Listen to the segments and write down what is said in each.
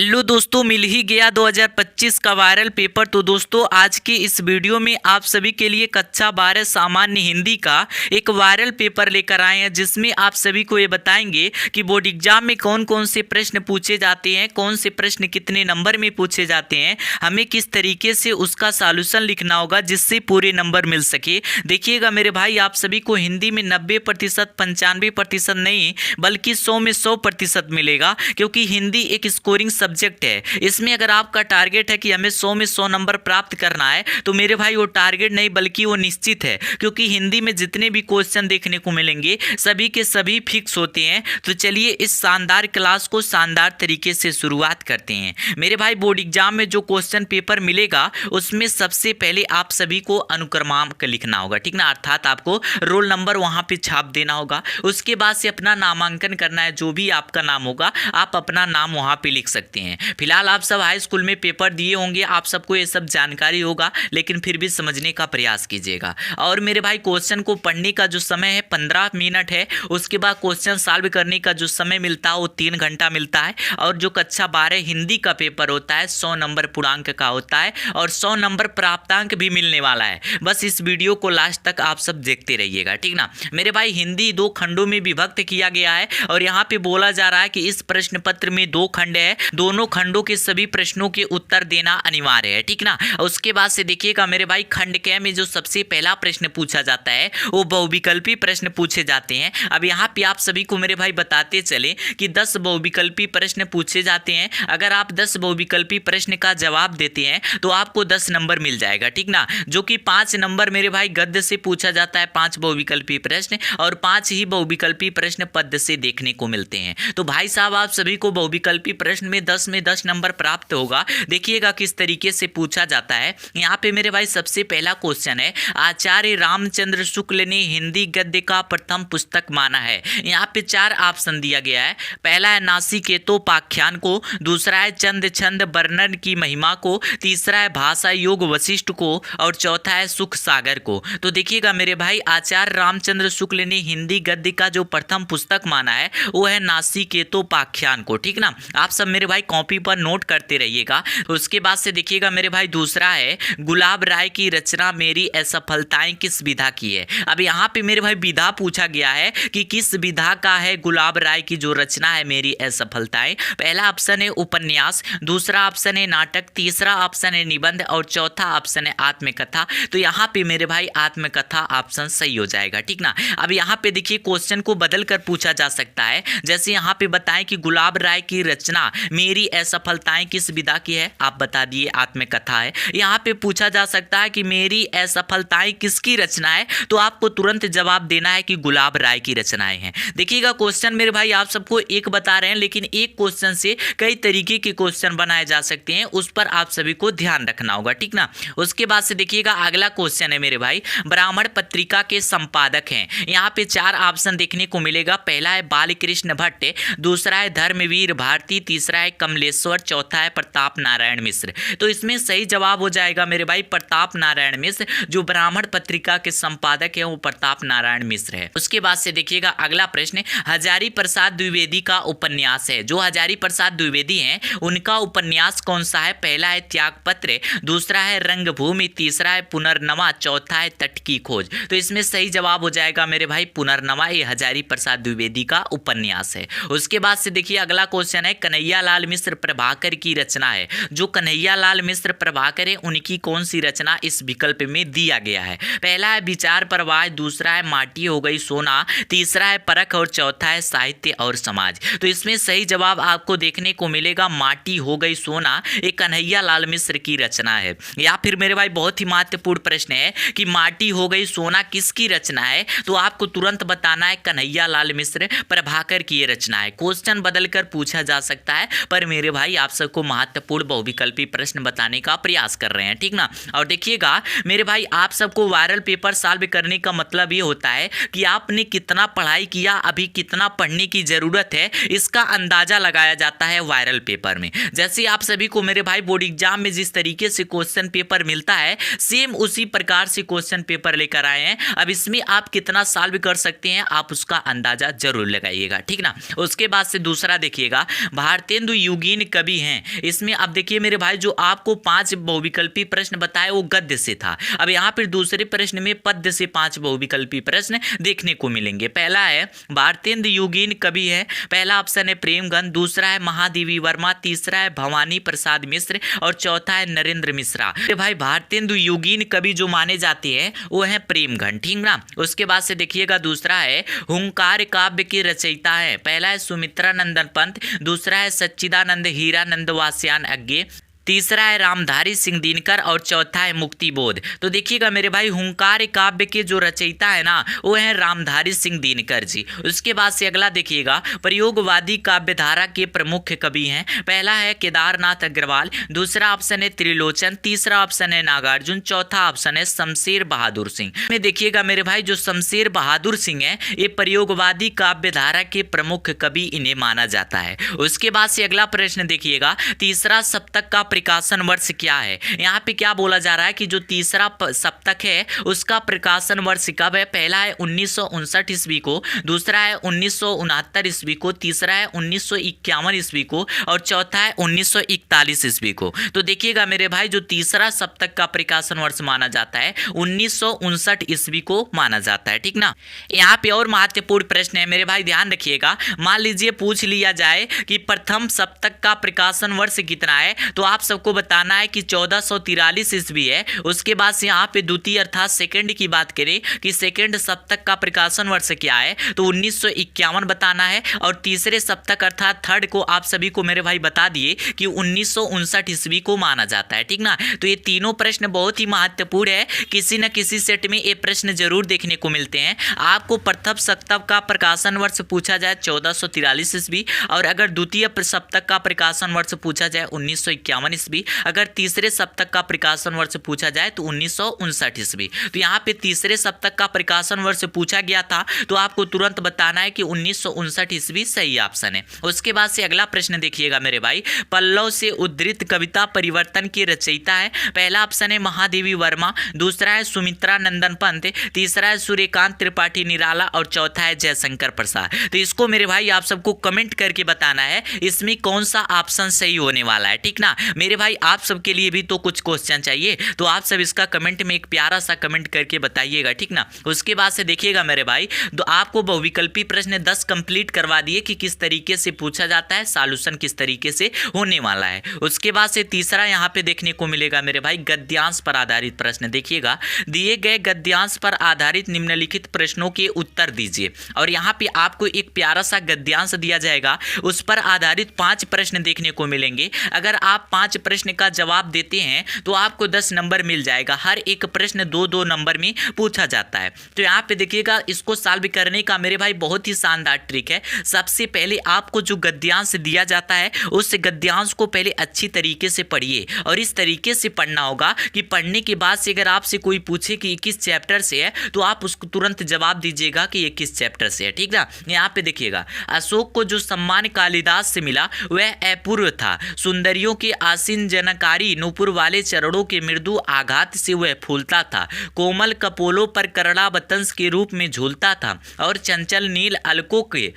Hello दोस्तों, मिल ही गया 2025 का वायरल पेपर। तो दोस्तों आज के इस वीडियो में आप सभी के लिए कक्षा 12 सामान्य हिंदी का एक वायरल पेपर लेकर आए हैं, जिसमें आप सभी को ये बताएंगे कि बोर्ड एग्जाम में कौन कौन से प्रश्न पूछे जाते हैं, कौन से प्रश्न कितने नंबर में पूछे जाते हैं, हमें किस तरीके से उसका सॉल्यूशन लिखना होगा जिससे पूरे नंबर मिल सके। देखिएगा मेरे भाई, आप सभी को हिंदी में 90%, 95% नहीं बल्कि 100 में 100% मिलेगा, क्योंकि हिंदी एक स्कोरिंग सब्जेक्ट है। इसमें अगर आपका टारगेट है कि हमें 100 में 100 नंबर प्राप्त करना है, तो मेरे भाई वो टारगेट नहीं बल्कि वो निश्चित है, क्योंकि हिंदी में जितने भी क्वेश्चन देखने को मिलेंगे सभी के सभी फिक्स होते हैं। तो चलिए इस शानदार क्लास को शानदार तरीके से शुरुआत करते हैं। मेरे भाई, बोर्ड एग्जाम में जो क्वेश्चन पेपर मिलेगा उसमें सबसे पहले आप सभी को अनुक्रमांक लिखना होगा, ठीक ना, अर्थात आपको रोल नंबर वहां पे छाप देना होगा। उसके बाद से अपना नामांकन करना है, जो भी आपका नाम होगा आप अपना नाम वहां पे लिख सकते हैं। फिलहाल आप सब हाई स्कूल में पेपर दिए होंगे, आप सबको ये सब जानकारी होगा, लेकिन फिर भी समझने का प्रयास कीजिएगा। और मेरे भाई, क्वेश्चन को पढ़ने का जो समय है 15 मिनट है। उसके बाद क्वेश्चन सॉल्व करने का जो समय मिलता है वो 3 घंटा मिलता है। और जो कक्षा 12 हिंदी का पेपर होता है 100 नंबर पूर्णांक का होता है और 100 नंबर प्राप्तांक भी मिलने वाला है। बस इस वीडियो को लास्ट तक आप सब देखते रहिएगा, ठीक ना। मेरे भाई, हिंदी 2 खंडों में विभक्त किया गया है और यहाँ पे बोला जा रहा है कि इस प्रश्न पत्र में 2 खंड है, दोनों खंडों के सभी प्रश्नों के उत्तर देना अनिवार्य है, ठीक ना। उसके बाद से देखिएगा मेरे भाई, खंड क में जो सबसे पहला प्रश्न पूछा जाता है वो बहुविकल्पी प्रश्न पूछे जाते हैं। अब यहाँ पे आप सभी को मेरे भाई बताते चले कि 10 बहुविकल्पी प्रश्न पूछे जाते हैं। अगर आप 10 बहुविकल्पी प्रश्न का जवाब देते हैं तो आपको 10 नंबर मिल जाएगा, ठीक ना। जो कि 5 नंबर मेरे भाई गद्य से पूछा जाता है, 5 बहुविकल्पी प्रश्न, और 5 ही बहुविकल्पी प्रश्न पद्य से देखने को मिलते हैं। तो भाई साहब, आप सभी को बहुविकल्पी प्रश्न में 10 नंबर प्राप्त होगा। देखिएगा किस तरीके से पूछा जाता है। यहाँ पे मेरे भाई सबसे पहला क्वेश्चन है, आचार्य रामचंद्र शुक्ल ने हिंदी गद्य का प्रथम पुस्तक माना है। यहाँ पे 4 ऑप्शन दिया गया है। पहला है नासिकेतोपाख्यान को, दूसरा है चंद छंद वर्णन की महिमा को, तीसरा है भाषा योग वशिष्ठ को, और चौथा है सुख सागर को। तो देखिएगा मेरे भाई, आचार्य रामचंद्र शुक्ल ने हिंदी गद्य का जो प्रथम पुस्तक माना है वो है नासिकेतोपाख्यान को, ठीक ना। आप सब मेरे भाई कॉपी पर नोट करते रहिएगा। उसके बाद से देखिएगा मेरे भाई, दूसरा है गुलाब राय की रचना मेरी असफलताएं किस विधा की है। अब यहाँ पे मेरे भाई विधा पूछा गया है कि किस विधा का है गुलाब राय की जो रचना है मेरी असफलताएं। पहला ऑप्शन है उपन्यास, दूसरा ऑप्शन है नाटक, तीसरा ऑप्शन है निबंध, और चौथा ऑप्शन है आत्मकथा। तो यहाँ पे मेरे भाई आत्मकथा ऑप्शन सही हो जाएगा, ठीक ना। अब यहाँ पे देखिए क्वेश्चन को बदल कर पूछा जा सकता है। जैसे यहाँ पे बताएं कि गुलाब राय की रचना मेरी असफलताएं किस विधा की है, आप बता दिए आत्मकथा है। यहाँ पे पूछा जा सकता है कि मेरी असफलताएं किसकी रचना है, तो आपको तुरंत जवाब देना है कि गुलाब राय की रचनाएं हैं। देखिएगा क्वेश्चन मेरे भाई आप सबको एक बता रहे हैं, लेकिन एक क्वेश्चन से कई तरीके के क्वेश्चन बनाए जा सकते हैं, उस पर आप सभी को ध्यान रखना होगा, ठीक ना। उसके बाद से देखिएगा अगला क्वेश्चन है मेरे भाई, ब्राह्मण पत्रिका के संपादक हैं। यहाँ पे 4 ऑप्शन देखने को मिलेगा। पहला है बालकृष्ण भट्ट, दूसरा है धर्मवीर भारती, तीसरा है कमलेश्वर, चौथा है प्रताप नारायण मिश्र। तो इसमें सही जवाब हो जाएगा मेरे भाई प्रताप नारायण मिश्र। जो ब्राह्मण पत्रिका के संपादक है वो प्रताप नारायण मिश्र है। उसके बाद से देखिएगा अगला प्रश्न, हजारी प्रसाद द्विवेदी का उपन्यास है। जो हजारी प्रसाद द्विवेदी हैं उनका उपन्यास कौन सा है। पहला है त्यागपत्र, दूसरा है रंगभूमि, तीसरा है पुनर्नवा, चौथा है तट की खोज। तो इसमें सही जवाब हो जाएगा मेरे भाई पुनर्नवा, ये हजारी प्रसाद द्विवेदी का उपन्यास है। उसके बाद से देखिए अगला क्वेश्चन है, कन्हैयालाल मिश्र प्रभाकर की रचना है। जो कन्हैयालाल मिश्र प्रभाकर है उनकी कौन सी रचना इस विकल्प में दिया गया है। पहला है विचार प्रवाह, दूसरा है माटी हो गई सोना, तीसरा है परख, और चौथा है साहित्य और समाज। तो इसमें सही जवाब आपको देखने को मिलेगा माटी हो गई सोना, एक कन्हैयालाल मिश्र की रचना है। या फिर मेरे भाई बहुत ही महत्वपूर्ण प्रश्न है कि माटी हो गई सोना किसकी रचना है, तो आपको तुरंत बताना है कन्हैयालाल मिश्र प्रभाकर की ये रचना है। क्वेश्चन बदलकर पूछा जा सकता है, पर मेरे भाई आप सबको महत्वपूर्ण बहुविकल्पी प्रश्न बताने का प्रयास कर रहे हैं, ठीक ना। और देखिएगा मेरे भाई, आप सबको वायरल पेपर सॉल्व करने का मतलब ये होता है कि आपने कितना पढ़ाई किया, अभी कितना पढ़ने की जरूरत है, इसका अंदाजा लगाया जाता है वायरल पेपर में। जैसे आप सभी को मेरे भाई बोर्ड एग्जाम में जिस तरीके से क्वेश्चन पेपर मिलता है, सेम उसी प्रकार से क्वेश्चन पेपर लेकर आए हैं। अब इसमें आप कितना सॉल्व कर सकते हैं आप उसका अंदाजा जरूर लगाइएगा, ठीक ना। उसके बाद से दूसरा देखिएगा, भारतेंदु युगीन कवि हैं। इसमें अब देखिए मेरे भाई जो आपको 5 बहुविकल्पी प्रश्न बताए वो गद्य से था। अब यहाँ पर दूसरे प्रश्न में पद्य से 5 बहुविकल्पी प्रश्न देखने को मिलेंगे। पहला है भारतेंदु युगीन कवि है, पहला ऑप्शन है प्रेमगंध, दूसरा है महादेवी वर्मा, तीसरा है भवानी प्रसाद मिश्र और चौथा है नरेंद्र मिश्रा। भाई भारतेंदु युगीन कवि जो माने जाते हैं वो है प्रेमगंध, ठीक ना। उसके बाद से देखिएगा दूसरा है हुंकार काव्य की रचयिता है, पहला है सुमित्रा नंदन पंत, दूसरा है सच्चिदानंद हीरानंद वास्यायन अज्ञे, तीसरा है रामधारी सिंह दिनकर और चौथा है मुक्तिबोध। तो देखिएगा मेरे भाई हुंकार काव्य के जो रचयिता है ना वो है रामधारी सिंह दिनकर जी। उसके बाद से अगला देखिएगा प्रयोगवादी काव्य धारा के प्रमुख कवि हैं, पहला है केदारनाथ अग्रवाल, दूसरा ऑप्शन है त्रिलोचन, तीसरा ऑप्शन है नागार्जुन, चौथा ऑप्शन है शमशेर बहादुर सिंह। में देखिएगा मेरे भाई जो शमशेर बहादुर सिंह है ये प्रयोगवादी काव्य धारा के प्रमुख कवि इन्हें माना जाता है। उसके बाद से अगला प्रश्न देखिएगा तीसरा सप्तक का प्रकाशन वर्ष क्या है। यहाँ पे क्या बोला जा रहा है कि जो तीसरा सप्तक है उसका प्रकाशन वर्ष कब है। पहला है 1959 ईस्वी को, दूसरा है 1969 ईस्वी को, तीसरा है 1951 ईस्वी को और चौथा है 1941 ईस्वी को। तो देखिएगा मेरे भाई जो तीसरा सप्तक का प्रकाशन वर्ष माना जाता है 1959 ईस्वी को माना जाता है, ठीक ना। यहाँ पे और महत्वपूर्ण प्रश्न है मेरे भाई, ध्यान रखिएगा। मान लीजिए पूछ लिया जाए कि प्रथम सप्तक का प्रकाशन वर्ष कितना है, तो आप सबको बताना है कि 1443 ईस्वी है। उसके बाद से यहाँ पे द्वितीय अर्थात सेकंड की बात करें कि सेकंड सप्तक का प्रकाशन वर्ष क्या है तो 1951 बताना है, और तीसरे सप्तक अर्थात थर्ड को आप सभी को मेरे भाई बता दिए कि 1959 ईस्वी को माना जाता है, ठीक ना। तो ये तीनों प्रश्न बहुत ही महत्वपूर्ण है, किसी न किसी सेट में ये प्रश्न जरूर देखने को मिलते हैं। आपको प्रथम सप्तक का प्रकाशन वर्ष पूछा जाए 1443 ईस्वी, और अगर द्वितीय सप्तक का प्रकाशन वर्ष पूछा जाए 1951 ईस्वी, अगर तीसरे सप्तक का प्रकाशन वर्ष पूछा जाए तो 1959 ईस्वी। तो यहाँ पे तीसरे सप्तक का प्रकाशन वर्ष पूछा गया था तो आपको तुरंत बताना है कि 1959 ईस्वी सही ऑप्शन है। उसके बाद से अगला प्रश्न देखिएगा मेरे भाई, पल्लव से उद्धृत कविता परिवर्तन की रचयिता है, पहला ऑप्शन है महादेवी वर्मा, दूसरा है सुमित्रा नंदन पंत, तीसरा है सूर्यकांत त्रिपाठी निराला और चौथा है जयशंकर प्रसाद। तो इसको मेरे भाई आप सबको कमेंट करके बताना है इसमें कौन सा ऑप्शन सही होने वाला है, ठीक ना। मेरे भाई आप सबके लिए भी तो कुछ क्वेश्चन चाहिए, तो आप सब इसका कमेंट में एक प्यारा सा कमेंट करके बताइएगा, ठीक ना। उसके बाद से देखिएगा मेरे भाई तो आपको बहुविकल्पी प्रश्न 10 कंप्लीट करवा दिए कि किस तरीके से पूछा जाता है, सॉल्यूशन किस तरीके से होने वाला है। उसके बाद से तीसरा यहाँ पे देखने को मिलेगा मेरे भाई गद्यांश पर आधारित प्रश्न। देखिएगा दिए गए गद्यांश पर आधारित निम्नलिखित प्रश्नों के उत्तर दीजिए, और यहाँ पे आपको एक प्यारा सा गद्यांश दिया जाएगा, उस पर आधारित 5 प्रश्न देखने को मिलेंगे। अगर आप 5 प्रश्न का जवाब देते हैं तो आपको 10 नंबर मिल जाएगा। हर एक प्रश्न 2-2 नंबर में पूछा जाता है। तो यहाँ पे देखिएगा इसको सॉल्व करने का मेरे भाई बहुत ही शानदार ट्रिक है। सबसे पहले आपको जो गद्यांश दिया जाता है उस गद्यांश को पहले अच्छी तरीके से पढ़िए, और इस तरीके से पढ़ना होगा कि पढ़ने के बाद से अगर आपसे कोई पूछे कि किस चैप्टर से है तो आप उसको तुरंत जवाब दीजिएगा कि ये किस चैप्टर से है, ठीक ना। यहाँ पे देखिएगा अशोक को जो सम्मान कालिदास से मिला वह अपूर्व था, सुंदरियों के आसीन जनकारी नूपुर वाले चरणों के मृदु आघात से वह फूलता था, कोमल कपोलों पर करड़ा बतंस के रूप में झूलता था और चंचल नील अलकों के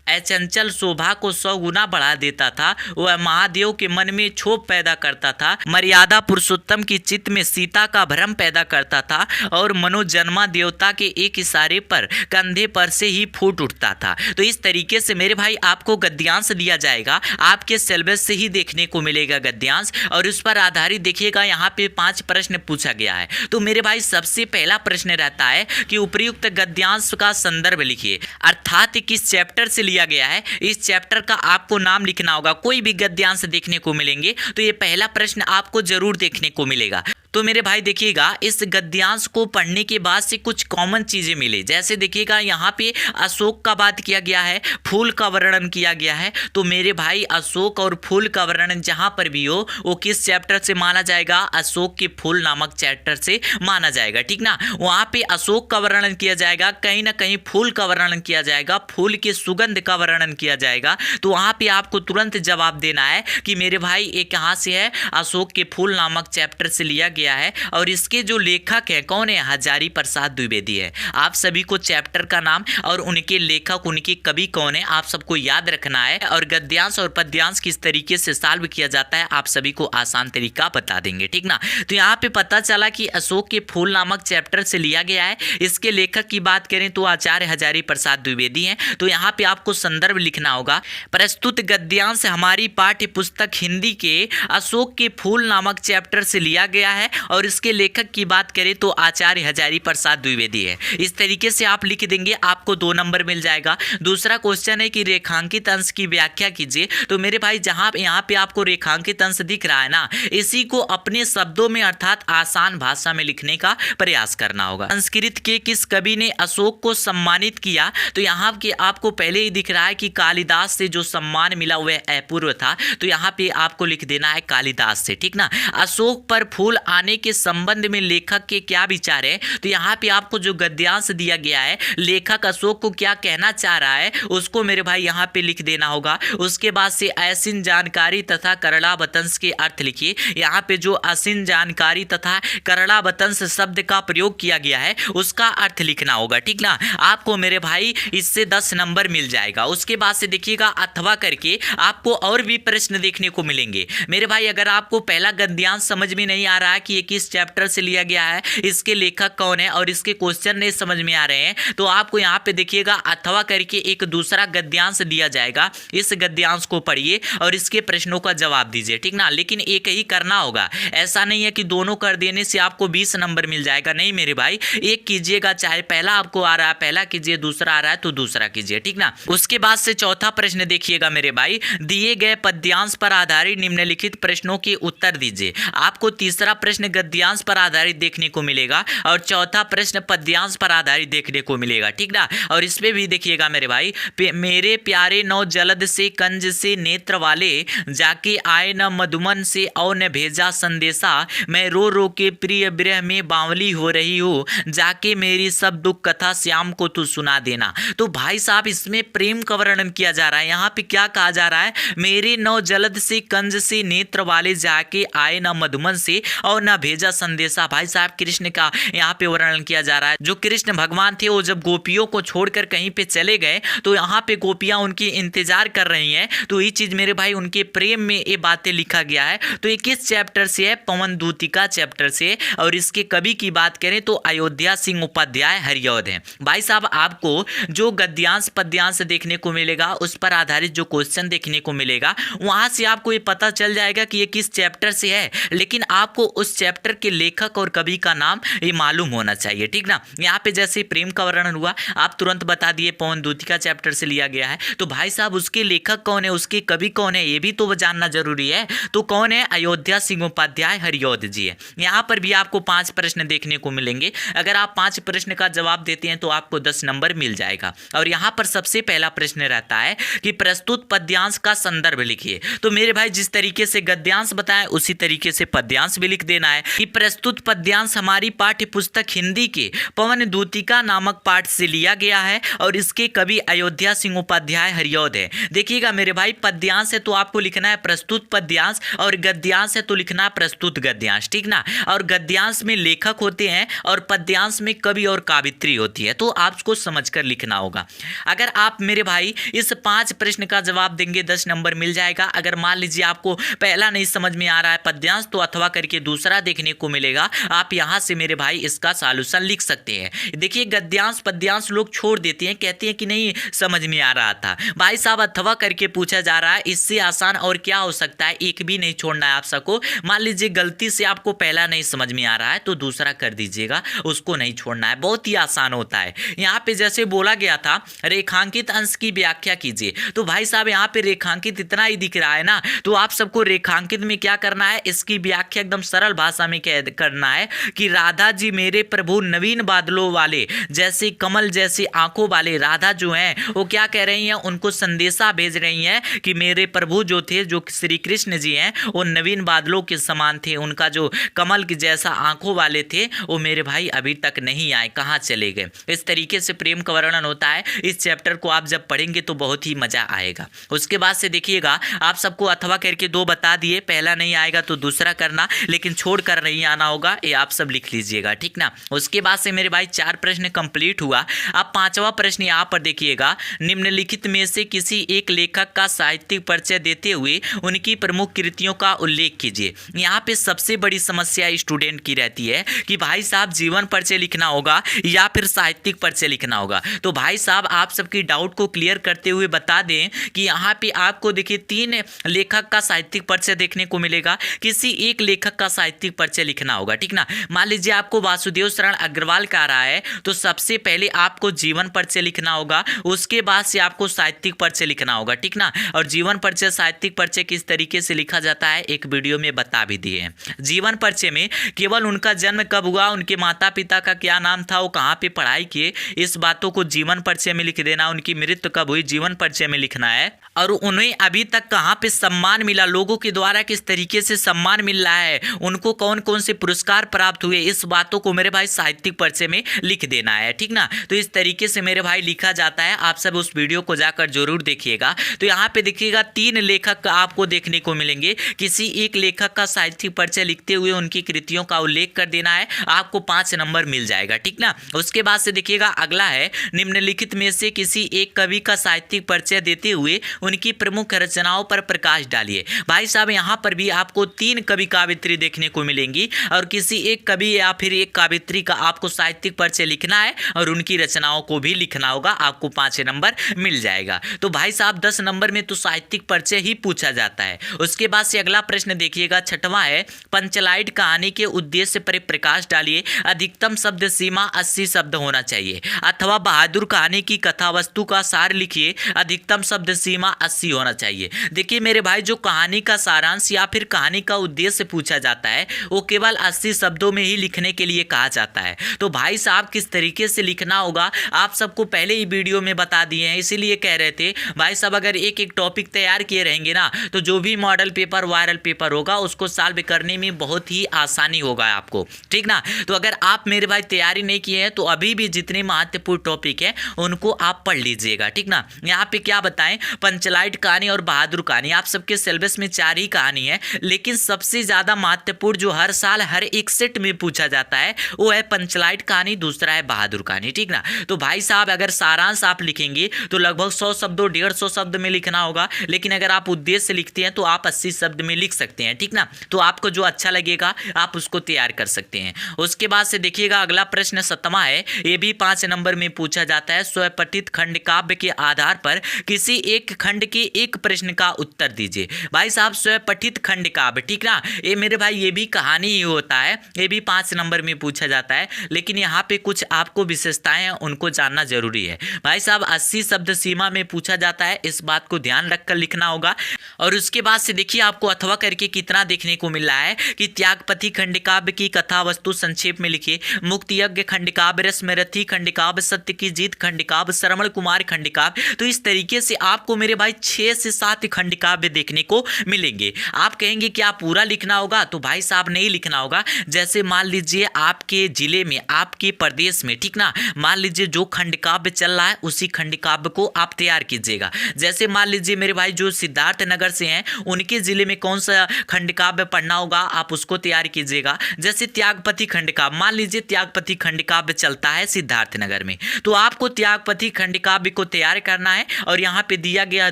अचंचल शोभा को 100 गुना बढ़ा देता था। वह महादेव के मन में क्षोभ पैदा करता था, मर्यादा पुरुषोत्तम की चित्त में सीता का भ्रम पैदा करता था और मनोजन्मा देवता के एक इशारे पर कंधे पर से ही फूट उठता था। तो इस तरीके से मेरे भाई आपको गद्यांश दिया जाएगा, आपके सिलेबस से ही देखने को मिलेगा गद्यांश, और उस पर आधारित देखिएगा यहाँ पे 5 प्रश्न पूछा गया है। तो मेरे भाई सबसे पहला प्रश्न रहता है कि उपयुक्त गद्यांश का संदर्भ लिखिए, अर्थात किस चैप्टर से लिया गया है इस चैप्टर का आपको नाम लिखना होगा। कोई भी गद्यांश देखने को मिलेंगे तो ये पहला प्रश्न आपको जरूर देखने को मिलेगा। तो मेरे भाई देखिएगा इस गद्यांश को पढ़ने के बाद से कुछ कॉमन चीजें मिले, जैसे देखिएगा यहाँ पे अशोक का बात किया गया है, फूल का वर्णन किया गया है। तो मेरे भाई अशोक और फूल का वर्णन जहाँ पर भी हो वो किस चैप्टर से माना जाएगा, अशोक के फूल नामक चैप्टर से माना जाएगा, ठीक ना। वहाँ पे अशोक का वर्णन किया जाएगा, कहीं ना कहीं फूल का वर्णन किया जाएगा, फूल के सुगंध का वर्णन किया जाएगा। तो वहाँ पे आपको तुरंत जवाब देना है कि मेरे भाई ये कहाँ से है, अशोक के फूल नामक चैप्टर से लिया गया गया है और इसके जो लेखक है कौन है, हजारी प्रसाद द्विवेदी है। आप सभी को चैप्टर का नाम और उनके लेखक, उनके कवि कौन है, आप सबको याद रखना है। और गद्यांश और पद्यांश किस तरीके से सॉल्व किया जाता है आप सभी को आसान तरीका बता देंगे, ठीक ना। तो यहाँ पे पता चला कि अशोक के फूल नामक चैप्टर से लिया गया है। इसके लेखक की बात करें तो आचार्य हजारी प्रसाद द्विवेदी हैं। तो यहाँ पे आपको संदर्भ लिखना होगा। प्रस्तुत गद्यांश हमारी पाठ्य पुस्तक हिंदी के अशोक के फूल नामक चैप्टर से लिया गया है और इसके लेखक की बात करें तो आचार्य हजारी प्रसाद द्विवेदी है। इस तरीके से आप लिख देंगे, आपको 2 नंबर मिल जाएगा। दूसरा क्वेश्चन है कि रेखांकित अंश की व्याख्या कीजिए। तो मेरे भाई जहां यहाँ पे आपको रेखांकित अंश दिख रहा है ना, इसी को अपने शब्दों में अर्थात आसान भाषा में लिखने का प्रयास करना होगा। संस्कृत के किस कवि ने अशोक को सम्मानित किया? तो यहाँ के आपको पहले ही दिख रहा है कि कालिदास से जो सम्मान मिला वह अपूर्व था। तो यहाँ पे आपको लिख देना है कालिदास से, ठीक ना। अशोक पर फूल आने के संबंध में लेखक के क्या विचार है? तो यहाँ पे आपको जो गद्यांश दिया गया है, लेखक अशोक को क्या कहना चाह रहा है उसको मेरे भाई यहाँ पे लिख देना होगा। उसके बाद से असीन जानकारी तथा करड़ावतंस के अर्थ लिखिए। यहाँ पे जो असीन जानकारी तथा करड़ावतंस शब्द का प्रयोग किया गया है उसका अर्थ लिखना होगा, ठीक ना। आपको मेरे भाई इससे 10 नंबर मिल जाएगा। उसके बाद से देखिएगा अथवा करके आपको और भी प्रश्न देखने को मिलेंगे। मेरे भाई अगर आपको पहला गद्यांश समझ में नहीं आ रहा है कि ये किस चैप्टर से लिया गया है, इसके लेखक कौन है और इसके क्वेश्चन नहीं समझ में आ रहे हैं, तो आपको यहाँ पे देखिएगा अथवा करके एक दूसरा गद्यांश दिया जाएगा। इस गद्यांश को पढ़िए और इसके प्रश्नों का जवाब दीजिए, ठीक ना। लेकिन एक ही करना होगा, ऐसा नहीं है कि दोनों कर देने से आपको 20 नंबर मिल जाएगा। नहीं मेरे भाई, एक कीजिएगा, चाहे पहला आपको आ रहा है पहला कीजिए, दूसरा आ रहा है तो दूसरा कीजिए, ठीक ना। उसके बाद से चौथा प्रश्न देखिएगा मेरे भाई, दिए गए पद्यांश पर आधारित निम्नलिखित प्रश्नों के उत्तर दीजिए। आपको तीसरा प्रश्न गद्यांश पर आधारित देखने को मिलेगा और चौथा प्रश्न पद्यांश पर आधारित देखने को मिलेगा, ठीक ना। और इसमें भी देखिएगा मेरे भाई, मेरे प्यारे नौ जलद से कंज से नेत्र वाले, जाके आए न मधुमन से और न भेजा संदेशा, मैं रो रो के प्रिय विरह में बावली हो रही हूँ, जाके मेरी सब दुख कथा श्याम को तू सुना देना। तो भाई साहब इसमें प्रेम का वर्णन किया जा रहा है। यहाँ पे क्या कहा जा रहा है, मेरे नौ जलद से कंज से नेत्र वाले, जाके आए न मधुमन से और न भेजा संदेशा। भाई साहब कृष्ण का यहाँ पे वर्णन किया जा रहा है। जो कृष्ण भगवान थे वो जब गोपियों को छोड़कर कहीं पे चले गए तो यहाँ पे गोपियां उनकी इंतजार कर रही हैं। तो ये चीज मेरे भाई उनके प्रेम में ये बातें लिखा गया है। तो ये किस चैप्टर से है, पवन दूतिका चैप्टर से। और इसके कवि की बात करें तो अयोध्या सिंह उपाध्याय हरिऔध हैं। भाई साहब आपको जो गद्यांश पद्यांश देखने को मिलेगा उस पर आधारित जो क्वेश्चन देखने को मिलेगा वहां से आपको ये पता चल जाएगा कि ये किस चैप्टर से है, लेकिन आपको उस चैप्टर के लेखक और कवि का नाम ये मालूम होना चाहिए, ठीक ना। यहाँ पे जैसे प्रेम का वर्णन हुआ आप तुरंत बता दिए पवन दूतिका चैप्टर से लिया गया है। तो भाई साहब उसके लेखक कौन है, उसके कवि कौन है, ये भी तो जानना जरूरी है। तो कौन है, अयोध्या सिंह उपाध्याय हरिऔध जी है। यहाँ पर भी आपको 5 प्रश्न देखने को मिलेंगे। अगर आप 5 प्रश्न का जवाब देते हैं तो आपको 10 नंबर मिल जाएगा। और यहाँ पर सबसे पहला प्रश्न रहता है कि प्रस्तुत पद्यांश का संदर्भ लिखिए। तो मेरे भाई जिस तरीके से गद्यांश बताएं उसी तरीके से पद्यांश भी लिख देना है कि प्रस्तुत पद्यांश हमारी पाठ्य पुस्तक हिंदी के पवन दूतिका नामक पाठ से लिया गया है और इसके कवि अयोध्या सिंह उपाध्याय हरिऔध है। देखिएगा मेरे भाई पद्यांश है तो आपको लिखना है प्रस्तुत पद्यांश और गद्यांश है तो लिखना है प्रस्तुत गद्यांश, ठीक ना। और गद्यांश में लेखक होते हैं और पद्यांश में कवि और कावित्री होती है। तो आपको समझकर लिखना होगा। अगर आप मेरे भाई इस 5 प्रश्न का जवाब देंगे 10 नंबर मिल जाएगा। अगर मान लीजिए आपको पहला नहीं समझ में आ रहा है पद्यांश तो अथवा करके दूसरा देखने को मिलेगा। आप यहाँ से मेरे भाई इसका सॉल्यूशन लिख सकते हैं। देखिए गद्यांश पद्यांश लोग छोड़ देते हैं, कहते हैं कि नहीं समझ में आ रहा था। भाई साहब अथवा करके पूछा जा रहा है, इससे आसान और क्या हो सकता है। एक भी नहीं छोड़ना है आप सबको। मान लीजिए गलती से आपको पहला नहीं समझ में आ रहा है तो दूसरा कर दीजिएगा, उसको नहीं छोड़ना है। बहुत ही आसान होता है। यहाँ पे जैसे बोला गया था रेखांकित अंश की व्याख्या कीजिए। तो भाई साहब यहाँ पे रेखांकित इतना ही दिख रहा है ना, तो आप सबको रेखांकित में क्या करना है, इसकी व्याख्या एकदम सरल भाषा में करना है कि राधा जी मेरे प्रभु नवीन बादलों वाले, जैसे कमल जैसे आंखों वाले। राधा जो हैं वो क्या कह रही हैं, उनको संदेशा भेज रही हैं कि मेरे प्रभु जो थे, जो श्री कृष्ण जी हैं, वो नवीन बादलों के समान थे। उनका जो कमल की जैसा आंखों वाले थे वो मेरे भाई अभी तक नहीं आए, कहाँ चले गए। इस तरीके से प्रेम का वर्णन होता है। इस चैप्टर को आप जब पढ़ेंगे तो बहुत ही मजा आएगा। उसके बाद से देखिएगा आप सबको अथवा करके 2 बता दिए, पहला नहीं आएगा तो दूसरा करना, लेकिन छोड़ छोड़ कर नहीं आना होगा, ये आप सब लिख लीजिएगा, ठीक ना। उसके बाद से मेरे भाई 4 प्रश्न कंप्लीट हुआ। अब 5वां प्रश्न यहाँ पर देखिएगा, निम्नलिखित में से किसी एक लेखक का साहित्यिक परिचय देते हुए उनकी प्रमुख कृतियों का उल्लेख कीजिए। यहाँ पे सबसे बड़ी समस्या स्टूडेंट की रहती है कि भाई साहब जीवन परिचय लिखना होगा या फिर साहित्यिक परिचय लिखना होगा। तो भाई साहब आप सबकी डाउट को क्लियर करते हुए बता दें कि यहाँ पे आपको देखिए 3 लेखक का साहित्यिक परिचय देखने को मिलेगा, किसी एक लेखक का साहित्यिक परिचय लिखना होगा, ठीक ना। मान लीजिए आपको वासुदेव शरण अग्रवाल का आ रहा है तो सबसे पहले आपको जीवन परिचय लिखना होगा, उसके बाद से आपको साहित्यिक परिचय लिखना होगा, ठीक ना। और जीवन परिचय साहित्यिक परिचय किस तरीके से लिखा जाता है एक वीडियो में बता भी दिए हैं। जीवन परिचय में केवल उनका जन्म कब हुआ, उनके माता पिता का क्या नाम था, वो कहाँ पे पढ़ाई किए, इस बातों को जीवन परिचय में लिख देना। उनकी मृत्यु कब हुई जीवन परिचय में लिखना है, और उन्हें अभी तक कहाँ पे सम्मान मिला, लोगों के द्वारा किस तरीके से सम्मान मिल रहा है, उनको कौन कौन से पुरस्कार प्राप्त हुए, इस बातों को मेरे भाई साहित्यिक परिचय में लिख देना है, ठीक ना। तो इस तरीके से मेरे भाई लिखा जाता है, आप सब उस वीडियो को जाकर जरूर देखिएगा। तो यहाँ पे देखिएगा 3 लेखक आपको देखने को मिलेंगे, किसी एक लेखक का साहित्यिक परिचय लिखते हुए उनकी कृतियों का उल्लेख कर देना है, आपको 5 नंबर मिल जाएगा, ठीक ना। उसके बाद से देखिएगा अगला है, निम्नलिखित में से किसी एक कवि का साहित्यिक परिचय देते हुए उनकी प्रमुख रचनाओं पर प्रकाश डालिए। भाई साहब यहाँ पर भी आपको 3 कवि काव्यत्री देखने को मिलेंगी और किसी एक कवि या फिर एक काव्यत्री का आपको साहित्यिक परिचय लिखना है और उनकी रचनाओं को भी लिखना होगा, आपको 5 नंबर मिल जाएगा। तो भाई साहब 10 नंबर में तो साहित्यिक परिचय ही पूछा जाता है। उसके बाद से अगला प्रश्न देखिएगा 6वां है, पंचलाइट कहानी के उद्देश्य पर प्रकाश डालिए, अधिकतम शब्द सीमा 80 शब्द होना चाहिए, अथवा बहादुर कहानी की कथा वस्तु का सार लिखिए, अधिकतम शब्द सीमा 80 होना चाहिए। देखिए मेरे भाई जो कहानी का सारांश या फिर कहानी का उद्देश्य पूछा जाता है वो केवल 80 शब्दों में ही लिखने के लिए कहा जाता है। तो भाई साहब किस तरीके से लिखना होगा आप सबको पहले ही वीडियो में बता दिए हैं, इसीलिए कह रहे थे भाई साहब अगर एक एक टॉपिक तैयार किए रहेंगे ना तो जो भी मॉडल पेपर वायरल पेपर होगा उसको सॉल्व करने में बहुत ही आसानी होगा आपको, ठीक ना। तो अगर आप मेरे भाई तैयारी नहीं किए हैं तो अभी भी जितने महत्वपूर्ण टॉपिक है उनको आप पढ़ लीजिएगा, ठीक ना। यहाँ पे क्या बताएं, पंचलाइट कहानी और बहादुर कहानी आप सबके सिलेबस में 4 ही कहानी है, लेकिन सबसे ज्यादा महत्वपूर्ण जो हर साल हर एक सेट में पूछा जाता है वो है पंचलाइट कहानी, दूसरा है बहादुर कहानी, ठीक ना। तो भाई साहब अगर सारांश आप लिखेंगे तो लगभग 100 शब्दों 150 शब्द में लिखना होगा, लेकिन अगर आप उद्देश्य लिखते हैं तो आप 80 शब्द में लिख सकते हैं, ठीक ना। तो आपको जो अच्छा लगेगा आप उसको तैयार कर सकते हैं। उसके बाद से देखिएगा अगला प्रश्न 7वां है, ये भी 5 नंबर में पूछा जाता है, स्वपठित खंड काव्य के आधार पर किसी एक खंड के एक प्रश्न का उत्तर दीजिए। भाई साहब स्वपठित खंड काव्य, ठीक ना, ये मेरे भाई ये भी कहानी ही होता है, ये भी 5 नंबर में पूछा जाता है, लेकिन यहाँ पे कुछ आपको विशेषताएं हैं उनको जानना जरूरी है। भाई साहब 80 शब्द सीमा में पूछा जाता है, इस बात को ध्यान रखकर लिखना होगा। और उसके बाद से देखिए आपको अथवा करके कितना देखने को मिल रहा है कि त्यागपति खंड काव्य की कथा वस्तु संक्षेप में लिखिए, मुक्त यज्ञ खंड काव्य, रसमरथी खंड काव्य, सत्य की जीत खंड काव्य, श्रवण कुमार खंड काव्य। तो इस तरीके से आपको मेरे भाई 6 से 7 खंड काव्य देखने को मिलेंगे। आप कहेंगे कि आप पूरा लिखना होगा, तो भाई साहब नहीं लिखना होगा। जैसे मान लीजिए आपके जिले में आपके प्रदेश में, ठीक ना, मान लीजिए जो खंड काव्य चल रहा है उसी खंड काव्य को आप तैयार कीजिएगा। जैसे मान लीजिए मेरे भाई जो सिद्धार्थ नगर से हैं उनके जिले में कौन सा खंड काव्य पढ़ना होगा आप उसको तैयार कीजिएगा। जैसे त्यागपति खंड काव्य, मान लीजिए त्यागपति खंड काव्य चलता है सिद्धार्थ नगर में, तो आपको त्यागपति खंड काव्य को तैयार करना है। और यहाँ पे दिया गया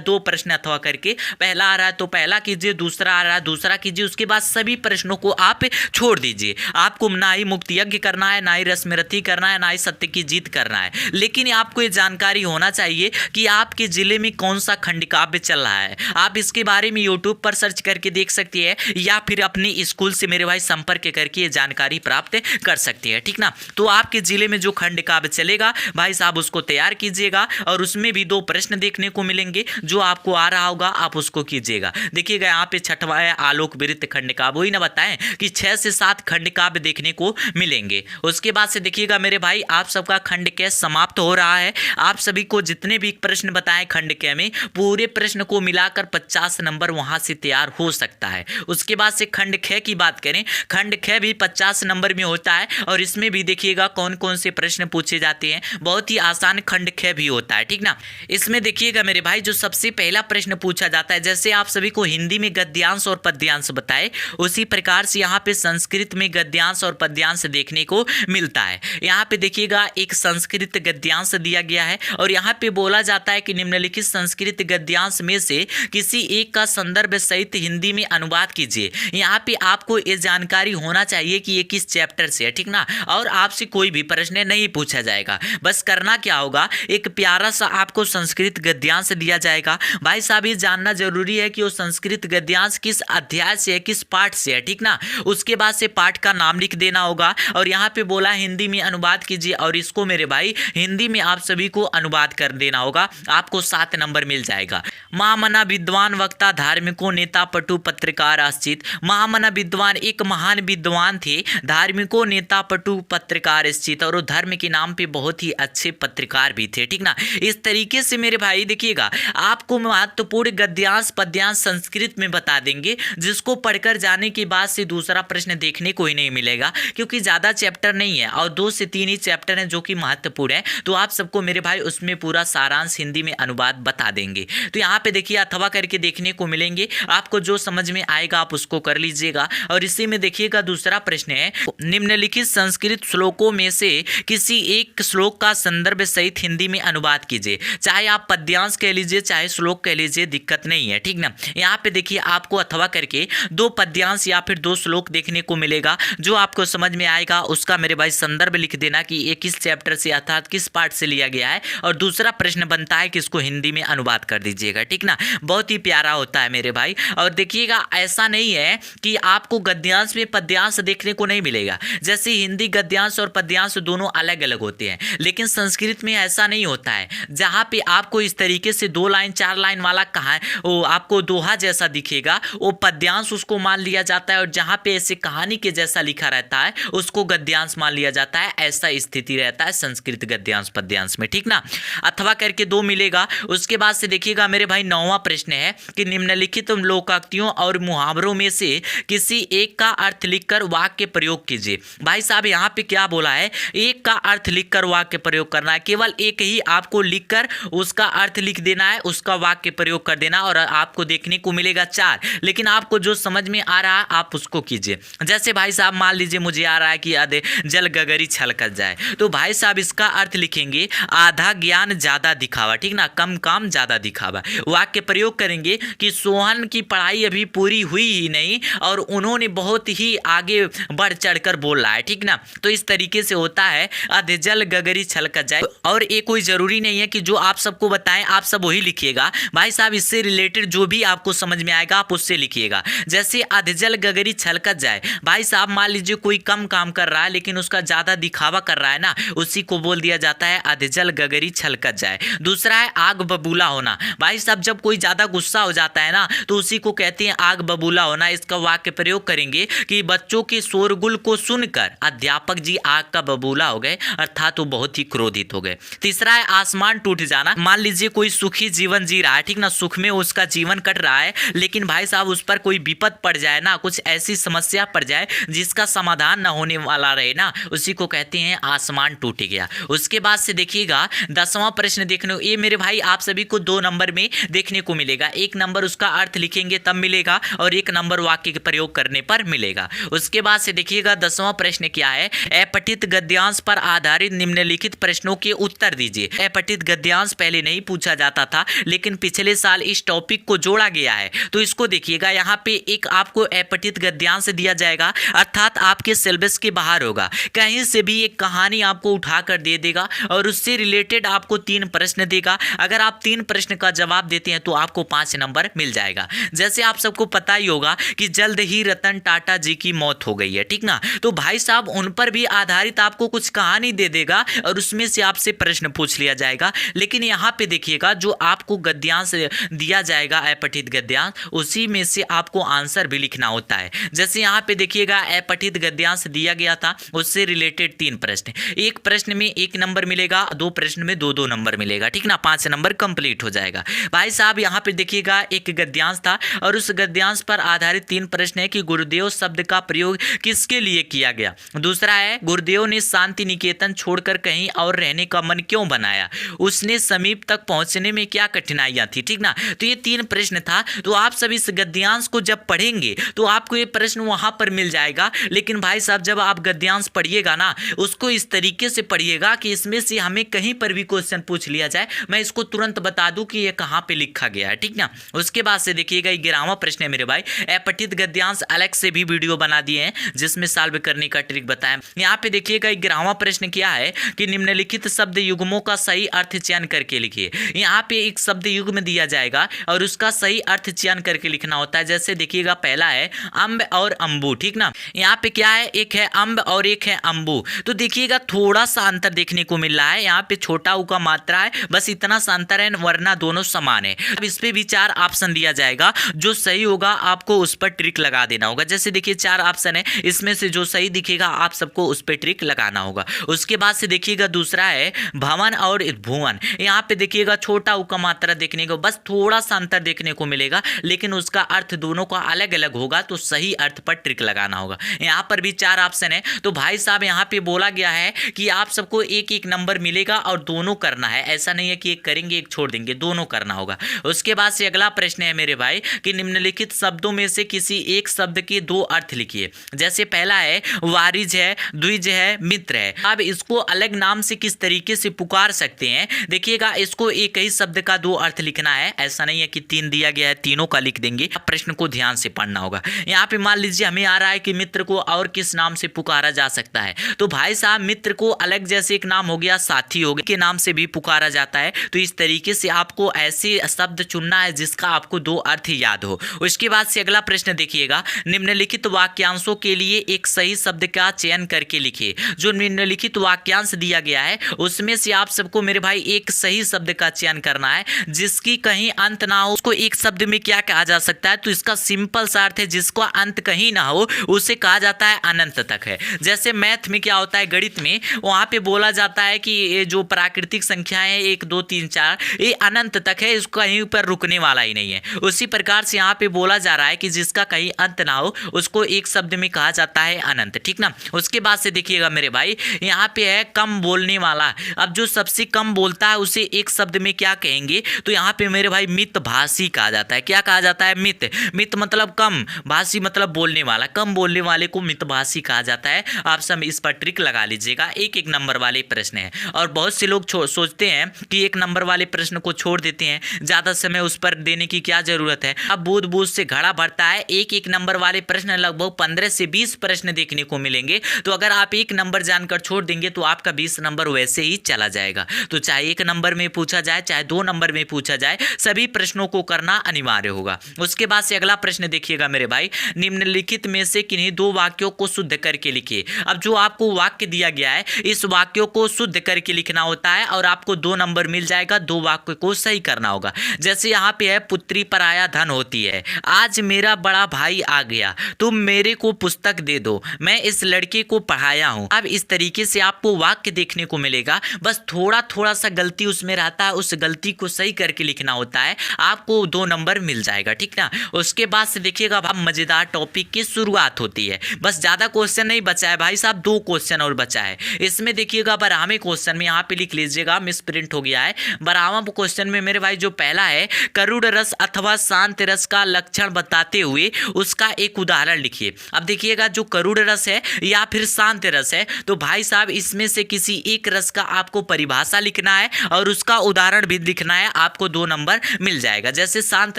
2 प्रश्न अथवा करके, पहला आ रहा है तो पहला कीजिए, दूसरा आ रहा है दूसरा कीजिए। उसके बाद सभी प्रश्नों को आप छोड़ दीजिए। आपको ना ही मुक्त यज्ञ करना है, ना ही रसमरथी करना है, ना ही सत्य की जीत करना है, लेकिन आपको ये जानकारी होना चाहिए कि आपके जिले में कौन सा खंड काव्य चल रहा है। आप इसके बारे में यूट्यूब पर सर्च करके देख सकते हैं या फिर अपने स्कूल से मेरे भाई संपर्क करके ये जानकारी प्राप्त कर सकते हैं, ठीक ना। तो आपके जिले में जो खंड काव्य चलेगा भाई साहब उसको तैयार कीजिएगा और उसमें भी 2 प्रश्न देखने को मिलेंगे, जो आपको आ रहा होगा आप उसको कीजिएगा। देखिएगा यहाँ पे 6वां है आलोक वृत्त खंड काव्य, वही ना बताएं कि 6 से 7 खंड काव्य देखने को मिलेंगे। उसके बाद से देखिएगा मेरे भाई आप सबका खंड क समाप्त हो रहा है। आप सभी को जितने भी प्रश्न बताएं खंड क में पूरे प्रश्न को मिलाकर 50 नंबर वहां से तैयार हो सकता है। उसके बाद से खंड ख की बात करें, खंड ख भी 50 नंबर में होता है और इसमें भी देखिएगा कौन कौन से प्रश्न पूछे जाते हैं। बहुत ही आसान खंड ख भी होता है, ठीक ना। इसमें देखिएगा मेरे भाई जो सबसे पहला प्रश्न पूछा जाता है। जैसे आप सभी को हिंदी में गद्यांश और पद्यांश बताए, उसी प्रकार से यहाँ पे संस्कृत में गद्यांश और पद्यांश देखने को मिलता है। यहाँ पे देखिएगा एक संस्कृत गद्यांश दिया गया है और यहाँ पे बोला जाता है कि निम्नलिखित संस्कृत गद्यांश में से किसी एक का संदर्भ सहित हिंदी में अनुवाद कीजिए। यहाँ पे आपको ये जानकारी होना चाहिए कि ये किस चैप्टर से है, ठीक ना। और आपसे कोई भी प्रश्न नहीं पूछा जाएगा। बस करना क्या होगा, एक प्यारा सा आपको संस्कृत गद्यांश दिया जाएगा। भाई साहब ये जानना जरूरी है कि वो संस्कृत गद्यांश किस अध्याय से है, किस पाठ से है, ठीक ना। उसके बाद से पाठ का नाम लिख देना होगा और यहाँ पे बोला हिंदी में अनुवाद कीजिए और इसको मेरे भाई हिंदी में आप सभी को अनुवाद कर देना होगा। आपको 7 नंबर मिल जाएगा। महामना विद्वान वक्ता धार्मिकों नेता पटु पत्रकार आश्चित। महामना विद्वान एक महान विद्वान थे, धार्मिकों नेता पटु पत्रकार स्थित, और वो धर्म के नाम पे बहुत ही अच्छे पत्रकार भी थे, ठीक ना। इस तरीके से मेरे भाई देखिएगा आपको महत्वपूर्ण गद्यांश पद्यांश संस्कृत में बता देंगे, जिसको पढ़कर जाने के बाद से दूसरा प्रश्न देखने को ही नहीं मिलेगा, क्योंकि ज़्यादा चैप्टर नहीं है और 2 से 3 ही चैप्टर हैं जो कि महत्वपूर्ण है। तो आप सबको मेरे भाई उसमें पूरा सारांश हिंदी में अनुवाद बता देंगे। तो यहाँ पे देखिए अथवा करके देखने को मिलेंगे, आपको जो समझ में आएगा आप उसको कर लीजिएगा। और इसी में देखिएगा दूसरा प्रश्न है, निम्नलिखित संस्कृत श्लोकों में से किसी एक श्लोक का संदर्भ सहित हिंदी में अनुवाद कीजिए। चाहे आप पद्यांश कह लीजिए चाहे श्लोक कह लीजिए, दिक्कत नहीं है, ठीक ना। यहाँ पे देखिए आपको अथवा करके 2 पद्यांश या फिर 2 श्लोक देखने को मिलेगा। जो आपको समझ में आएगा उसका मेरे भाई संदर्भ लिख देना कि ये किस चैप्टर से अर्थात किस पार्ट से लिया गया है, और दूसरा प्रश्न बनता है कि इसको हिंदी में अनुवाद कर दीजिएगा, ठीक ना। बहुत ही प्यारा होता है मेरे भाई। और देखिएगा ऐसा नहीं है कि आपको गद्यांश में पद्यांश देखने को नहीं मिलेगा। जैसे हिंदी गद्यांश और पद्यांश दोनों अलग अलग होते हैं, लेकिन संस्कृत में ऐसा नहीं होता है। जहाँ पे आपको इस तरीके से 2 लाइन 4 लाइन वाला कहा वो आपको दोहा जैसा दिखेगा, वो पद्यांश उसको मान लिया जाता है, और जहाँ पे ऐसे कहानी के जैसा लिखा रहता है उसको गद्यांश मान लिया जाता है। ऐसा स्थिति रहता है संस्कृत गद्यांश पद्यांश में, ठीक ना। अथवा करके 2 मिलेगा। उसके बाद से देखिएगा मेरे भाई 9वां प्रश्न है कि निम्नलिखित लोकोक्तियों और मुहावरों में से किसी एक का अर्थ लिखकर वाक्य प्रयोग कीजिए। भाई साहब यहाँ पे क्या बोला है, एक का अर्थ लिखकर वाक्य प्रयोग करना है। केवल एक ही आपको लिखकर उसका अर्थ लिख देना है, उसका वाक्य प्रयोग कर देना, और आपको देखने को मिलेगा 4। लेकिन आपको जो समझ में आ रहा है आप उसको कीजिए। जैसे भाई साहब मान लीजिए मुझे आ रहा है कि आधे जल गगरी छलकत जाए, तो भाई साहब इसका अर्थ लिखेंगे आधा ज्ञान ज्यादा दिखावा, ठीक ना, कम काम ज्यादा दिखावा। वाक्य प्रयोग करेंगे कि सोहन की पढ़ाई अभी पूरी हुई ही नहीं और उन्होंने बहुत ही आगे बढ़ चढ़कर बोल रहा है, ठीक ना। तो इस तरीके से होता है आधे जल गगरी छलकत जाए। और ये कोई जरूरी नहीं है कि जो आप सबको बताएं आप सब वही लिखिएगा। भाई साहब इससे रिलेटेड जो भी आपको समझ में आएगा आप उससे लिखिएगा। जैसे आधे जल गगरी छलकत जाए, भाई साहब मान लीजिए कोई कम काम कर रहा है लेकिन उसका ज्यादा दिखावा कर रहा है ना, उसी को बोल दिया जाता है आधे जल गगरी छलकत जाए। दूसरा है आग बबूला होना। भाई साहब जब कोई ज्यादा गुस्सा हो जाता है ना तो उसी को कहते हैं आग बबूला होना। इसका वाक्य प्रयोग करेंगे कि बच्चों के शोरगुल को सुनकर अध्यापक जी आग का बबूला हो गए, अर्थात वो बहुत ही क्रोधित हो गए। तीसरा है आसमान टूट जाना। मान लीजिए कोई सुखी जीवन जी रहा है, ठीक ना, सुख में उसका जीवन कट रहा है, लेकिन भाई साहब उस पर कोई विपद पड़ जाए ना, कुछ ऐसी समस्या पड़ जाए जिसका समाधान ना होने वाला रहे ना, उसी को कहते हैं आसमान टूट गया। उसके बाद से देखिएगा 10वां प्रश्न देखने, ये मेरे भाई आप सभी को 2 नंबर में देखने को मिलेगा। 1 नंबर उसका अर्थ लिखेंगे तब मिलेगा और 1 नंबर वाक्य के प्रयोग करने पर मिलेगा। उसके बाद से देखिएगा 10वां प्रश्न क्या है, अपठित गद्यांश पर आधारित निम्नलिखित प्रश्नों के उत्तर दीजिए। अपठित गद्यांश पहले नहीं पूछा जाता था, लेकिन पिछले साल इस टॉपिक को जोड़ा गया है। तो इसको देखिएगा, यहाँ पे एक आपको अपठित गद्यांश दिया जाएगा, अर्थात आपके सिलेबस के बाहर होगा। कहीं से भी एक कहानी आपको उठाकर दे देगा और उससे रिलेटेड आपको 3 प्रश्न देगा। अगर आप 3 प्रश्न का जवाब देते हैं तो आपको 5 नंबर मिल जाएगा। जैसे आप सबको पता ही होगा कि जल्द ही रतन टाटा जी की मौत हो गई है, ठीक ना, तो भाई साहब उन पर भी आधारित आपको कुछ कहानी दे देगा और उसमें से आपसे प्रश्न पूछ लिया जाएगा। लेकिन यहाँ पे देखिएगा जो आपको गद्यांश दिया जाएगा अपठित गद्यांश, उसी में से आपको आंसर भी लिखना होता है। जैसे यहाँ पे देखिएगा अपठित गद्यांश दिया गया था, उससे रिलेटेड 3 प्रश्न, 1 प्रश्न में 1 नंबर मिलेगा, 2 प्रश्न में 2-2 नंबर मिलेगा, ठीक ना, 5 नंबर कंप्लीट हो जाएगा। भाई साहब यहाँ पे देखिएगा एक गद्यांश था और उस गद्यांश पर आधारित 3 प्रश्न है कि गुरुदेव शब्द का प्रयोग किसके लिए किया गया। दूसरा है गुरुदेव ने शांति निकेतन छोड़कर कहीं और रहने का मन क्यों बनाया, उसने समीप तक पहुंचने में क्या कठिनाइयां थी, ठीक ना। तो ये 3 प्रश्न था। तो आप सभी इस गद्यांश को जब पढ़ेंगे तो आपको ये प्रश्न वहां पर मिल जाएगा। लेकिन भाई साहब जब आप गद्यांश पढ़िएगा ना, उसको इस तरीके से पढ़िएगा कि इसमें से हमें कहीं पर भी क्वेश्चन पूछ लिया जाए मैं इसको तुरंत बता दूं कि ये कहां पे लिखा गया है, ठीक ना। उसके बाद से देखिएगा 11वां प्रश्न है मेरे भाई, अपठित गद्यांश अलग से भी वीडियो बना दिए हैं जिसमें सॉल्व करने का ट्रिक बताया। यहाँ पे देखिएगा 11वां प्रश्न क्या है कि निम्नलिखित शब्द युग्मों का सही अर्थ चयन करके लिखिए। यहाँ पे एक शब्द युग्म दिया जाएगा और उसका सही अर्थ चयन करके लिखना होता है। जैसे देखिएगा पहला है अम्ब और अंबू, ठीक ना। यहाँ पे क्या है, एक है अम्ब और एक है अंबू। तो देखिएगा थोड़ा सा अंतर देखने को मिल रहा है, यहाँ पे छोटा ऊ का मात्रा है, बस इतना सा अंतर है, वरना दोनों समान है। अब इस पे भी 4 ऑप्शन दिया जाएगा, जो सही होगा आपको उस पर ट्रिक लगा देना होगा। जैसे देखिए 4 ऑप्शन है, इसमें से जो सही दिखेगा आप सबको उस पर ट्रिक लगाना होगा। उसके बाद से देखिएगा दूसरा है भवन और भुवन। यहाँ पे देखिएगा छोटा ऊ का मात्रा देखने को, बस थोड़ा सा अंतर देखने को मिलेगा, लेकिन उसका अर्थ दोनों का अलग अलग होगा, तो सही अर्थ पर ट्रिक लगाना होगा। यहाँ पर भी 4 ऑप्शन है। तो भाई साहब यहाँ पे बोला गया है कि आप सबको एक एक नंबर मिलेगा और दोनों करना है, ऐसा नहीं है कि एक करेंगे एक छोड़ देंगे, दोनों करना होगा। उसके बाद से अगला प्रश्न है मेरे भाई कि निम्नलिखित शब्दों में से किसी एक शब्द के 2 अर्थ लिखिए। जैसे पहला है वारिज है, द्विज है, मित्र है। अब इसको अलग नाम से किस तरीके से पुकार सकते हैं, देखिएगा इसको एक ही शब्द का 2 अर्थ लिखना है, ऐसा नहीं है कि 3 दिया गया है तीनों का लिख देंगे। प्रश्न को ध्यान से पढ़ना होगा। यहाँ पे मान लीजिए हमें आ रहा है कि मित्र को और किस नाम से पुकारा जा सकता है, तो भाई साहब मित्र को अलग जैसे एक नाम हो गया, साथी हो गया, के नाम से भी पुकारा जाता है। तो इस तरीके से आपको ऐसे शब्द चुनना है जिसका आपको 2 अर्थ याद हो। उसके बाद से अगला प्रश्न देखिएगा, निम्नलिखित वाक्यांशों के लिए एक सही शब्द का चयन करके लिखिए। जो निम्नलिखित वाक्यांश दिया गया है उसमें से आप सबको मेरे भाई एक सही शब्द का चयन करना है जिसकी कहीं अंत ना हो। उसको एक शब्द में क्या कहा जा सकता है, तो इसका सिंपल सा अर्थ है जिसका अंत कहीं ना हो उसे कहा जाता है अनंत तक है। जैसे मैथ में क्या होता है, गणित में वहां पे बोला जाता है कि ये जो प्राकृतिक संख्याएं 1 2 3 4 ये अनंत तक है, इसको कहीं पर रुकने वाला ही नहीं है। उसी प्रकार से यहाँ पे बोला जा रहा है कि जिसका कहीं अंत ना हो उसको एक शब्द में कहा जाता है अनंत, ठीक ना। उसके बाद से देखिएगा मेरे भाई यहाँ पे है कम बोलने वाला। अब जो सबसे कम बोलता है उसे एक शब्द में क्या कहेंगे, तो यहाँ पे मेरे भाई मितभाषी कहा जाता है। क्या कहा जाता है, मित मतलब कम, भाषी मतलब बोलने वाला, कम बोलने वाले को मितभाषी कहा जाता है। आप सब इस पर ट्रिक लगा लीजिएगा। एक एक नंबर वाले प्रश्न है और बहुत से लोग सोचते हैं कि एक नंबर वाले प्रश्न को छोड़ देते हैं, ज्यादा समय उस पर देने की क्या जरूरत है। अब बूंद बूंद से घड़ा भरता है, एक एक नंबर वाले प्रश्न लगभग 15 से 20 प्रश्न देखने को मिलेंगे। तो अगर आप एक नंबर जानकर छोड़ देंगे तो आपका 20 नंबर वैसे ही चला जाएगा। तो चाहे 1 नंबर में पूछा जाए चाहे 2 नंबर में पूछा जाए, सभी प्रश्नों को करना अनिवार्य होगा। उसके बाद से अगला प्रश्न देखिएगा मेरे भाई, निम्नलिखित में से किन्हीं 2 वाक्यों को शुद्ध करके लिखिए। अब जो आपको वाक्य दिया गया है इस वाक्यों को शुद्ध करके लिखना होता है और आपको 2 नंबर मिल जाएगा। 2 वाक्य को सही करना होगा। जैसे यहाँ पे है पुत्री पराया धन होती है, आज मेरा बड़ा भाई आ गया, तुम मेरे को पुस्तक दे दो, मैं इस लड़के को पढ़ाया हूँ। अब इस तरीके से आपको वाक्य देखने को मिलेगा, बस थोड़ा थोड़ा सा गलती उसमें रहता है, उस गलती को सही करके लिखना होता है, आपको 2 नंबर मिल जाएगा, ठीक ना। उसके बाद से देखिएगा अब मजेदार टॉपिक की शुरुआत होती है। बस ज्यादा क्वेश्चन नहीं बचा है भाई साहब, 2 क्वेश्चन और बचा है। इसमें देखिएगा 12वें क्वेश्चन में यहाँ पे लिख लीजिएगा, मिस प्रिंट हो गया है। 12वां क्वेश्चन में मेरे भाई जो पहला है, करुण रस अथवा शांत रस का लक्षण बताते हुए उसका एक उदाहरण लिखिए। अब देखिएगा जो करुण रस है या फिर शांत रस है, तो भाई साहब इसमें से किसी एक रस का आपको परिभाषा लिखना है और उसका उदाहरण भी लिखना है, आपको 2 नंबर मिल जाएगा। जैसे शांत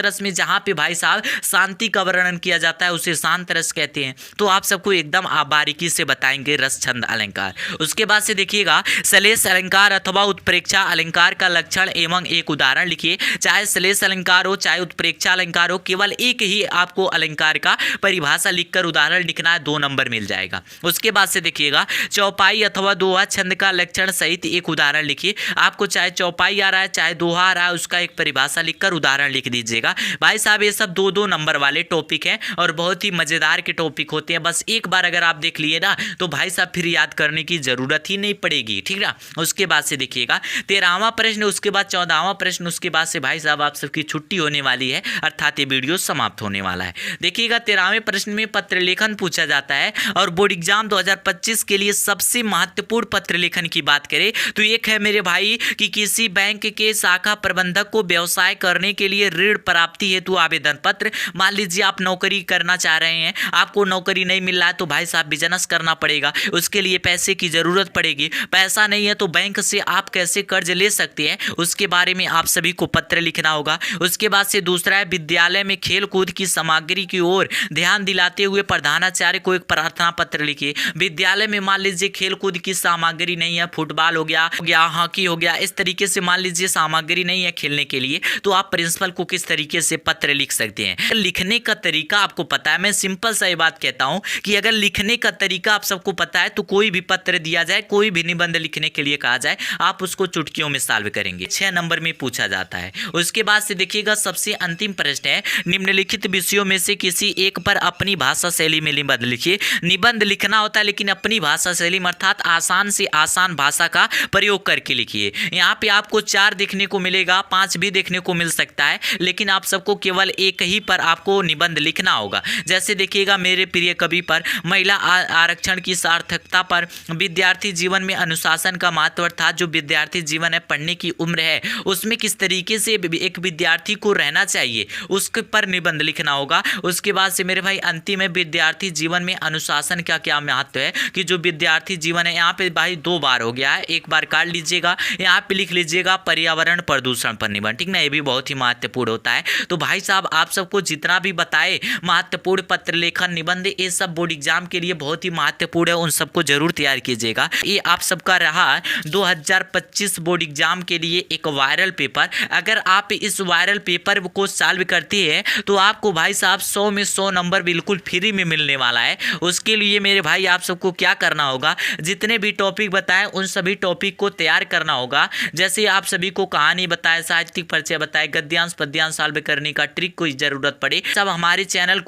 रस में जहां पे भाई साहब शांति का वर्णन किया जाता है उसे शांत रस कहते हैं। तो आप सबको एकदम बारीकी से बताएंगे रस छंद अलंकार। उसके बाद से देखिएगा श्लेष अलंकार अथवा उत्प्रेक्षा अलंकार का लक्षण एवं एक उदाहरण लिखिए। चाहे श्लेष अलंकार हो चाहे उत्प्रेक्षा अलंकार हो, केवल एक ही आपको अलंकार का परिभाषा लिखकर उदाहरण लिखना है, 2 नंबर मिल जाएगा। उसके बाद से देखिएगा चौपाई अथवा दोहा छंद का लक्षण सहित एक उदाहरण लिखिए। आपको चाहे चौपाई आ रहा है चाहे दोहा आ रहा है, उसका एक परिभाषा लिखकर उदाहरण लिख दीजिएगा। भाई साहब ये सब 2-2 नंबर वाले टॉपिक हैं और बहुत ही मजेदार के टॉपिक होते हैं। बस एक बार अगर आप देख लिए ना तो भाई साहब फिर याद करने की जरूरत ही नहीं पड़ेगी, ठीक ना। उसके बाद से देखिएगा 13वां प्रश्न, उसके बाद 14वां प्रश्न, उसके बाद से भाई साहब आप सबकी छुट्टी होने वाली है, अर्थात ये वीडियो समाप्त होने वाला है। देखिएगा 13वें प्रश्न में पत्र लेखन पूछा जाता है और बोर्ड एग्जाम 2025 के लिए सबसे महत्वपूर्ण पत्र लेखन की बात करें तो एक है मेरे भाई कि किसी बैंक के शाखा प्रबंधक को व्यवसाय करने के लिए ऋण प्राप्ति हेतु आवेदन पत्र। मान लीजिए आप नौकरी करना चाह रहे हैं, आपको नौकरी नहीं मिल रहा है तो भाई साहब बिजनेस करना पड़ेगा, उसके लिए पैसे की जरूरत पड़ेगी। पैसा नहीं है तो बैंक से आप कैसे कर्ज ले सकते हैं उसके बारे में आप सभी को पत्र लिखना होगा। उसके बाद से दूसरा है विद्यालय में खेल कूद की सामग्री की ओर ध्यान दिलाते हुए प्रधानाचार्य को एक प्रार्थना पत्र लिखिए। विद्यालय में मान लीजिए खेल कूद की सामग्री नहीं है, फुटबॉल हो गया हॉकी हो गया, इस तरीके से मान लीजिए सामग्री नहीं है खेलने के लिए, तो आप प्रिंसिपल को किस तरीके से पत्र लिख सकते हैं। लिखने का तरीका आपको पता है, मैं सिंपल सा ये बात कहता हूं कि अगर लिखने का तरीका आप सबको पता है तो कोई भी पत्र दिया जाए, कोई भी निबंध लिखने के लिए कहा जाए, आप उसको चुटकियों में सॉल्व करेंगे। 6 नंबर में पूछा जाता है। उसके बाद से देखिएगा सबसे अंतिम प्रश्न है, निम्नलिखित विषयों में से किसी एक पर अपनी भाषा शैली में निबंध लिखिए। निबंध लिखना होता है लेकिन अपनी भाषा शैली में, अर्थात आसान से आसान भाषा का प्रयोग करके लिखिए। यहाँ पे आपको 4 देखने को मिलेगा, 5 भी देखने को मिल सकता है, लेकिन आप सबको केवल एक ही पर आपको निबंध लिखना होगा। जैसे देखिएगा मेरे प्रिय कवि पर, महिला आरक्षण की सार्थकता पर, विद्यार्थी जीवन में अनुशासन का महत्व, अर्थात जो विद्यार्थी जीवन है, पढ़ने की उम्र है, उसमें किस तरीके से एक विद्यार्थी को रहना चाहिए उसके पर निबंध लिखना होगा। उसके बाद से मेरे भाई अंतिम है विद्यार्थी जीवन में अनुशासन का क्या महत्व है, कि जो विद्यार्थी जीवन है, यहाँ पे भाई 2 बार हो गया है, एक बार काट लीजिएगा, यहाँ पे लिख लीजिएगा पर्यावरण प्रदूषण पर निबंध, ठीक ना, ये भी बहुत ही महत्वपूर्ण होता है। तो भाई साहब आप सबको जितना भी बताए महत्वपूर्ण पत्र लेखन निबंध, ये सब बोर्ड एग्जाम के लिए बहुत ही महत्वपूर्ण है, उन सबको जरूर तैयार कीजिएगा। ये आप सबका रहा 2025 बोर्ड एग्जाम के लिए एक वायरल पेपर। अगर आप इस वायरल पेपर को सॉल्व करते हैं तो आपको भाई साहब 100 में 100 नंबर बिल्कुल फ्री में मिलने वाला है। उसके लिए मेरे भाई आप सबको क्या करना होगा, जितने भी टॉपिक बताएं उन सभी टॉपिक को तैयार करना होगा। जैसे आप सभी को कहानी बताए, साहित्यिक परिचय बताए, गद्यांश पद्यांश सॉल्व करने का ट्रिक कोई जरूरत पड़े, सब हमारे चैनल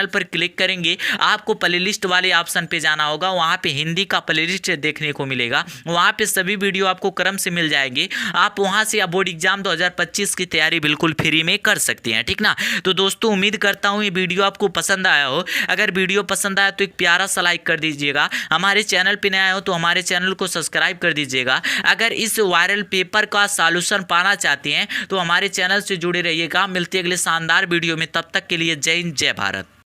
पर क्लिक करेंगे, आपको प्लेलिस्ट वाले ऑप्शन पे जाना होगा, वहां पे हिंदी का प्लेलिस्ट देखने को मिलेगा, वहां पे सभी वीडियो आपको क्रम से मिल जाएंगे। आप वहां से बोर्ड एग्जाम 2025 की तैयारी बिल्कुल फ्री में कर सकते हैं, ठीक ना। तो दोस्तों उम्मीद करता हूं ये वीडियो आपको पसंद आया हो। अगर वीडियो पसंद आया तो एक प्यारा सा लाइक कर दीजिएगा, हमारे चैनल पे नया हो तो हमारे चैनल को सब्सक्राइब कर दीजिएगा। अगर इस वायरल पेपर का सॉल्यूशन पाना चाहते हैं तो हमारे चैनल से जुड़े रहिएगा। मिलते हैं अगले शानदार वीडियो में, तब तक के लिए जय हिंद जय भारत।